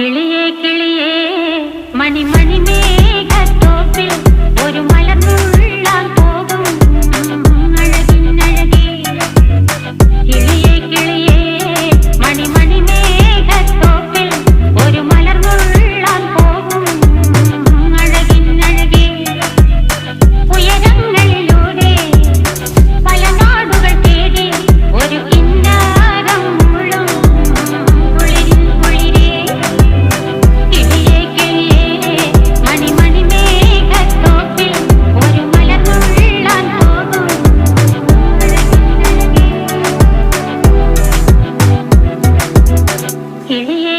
കിളിയേ കിളിയേ മണിമണി മേഘത്തോപ്പിൽ ഒരു മലർന്നുള്ളാൻ പോകും അഴകിനഴകേ. കിളിയേ കിളിയേ മണിമണി മേഘത്തോപ്പിൽ ഒരു മലർന്നുള്ളാൻ പോകും അഴകിനഴകേ. ഉയരങ്ങളിലൂടെ പല നാടുകൾ തേടി ഒരു കിന്നാരം മുള്ളും കുളിരിൻ കുളിരേ. കിളിയേ കിളിയേ മണിമണി മേഘത്തോപ്പിൽ ഒരു മലർന്നുള്ളാൻ പോകും അഴകിനഴകേ. കിളിയേ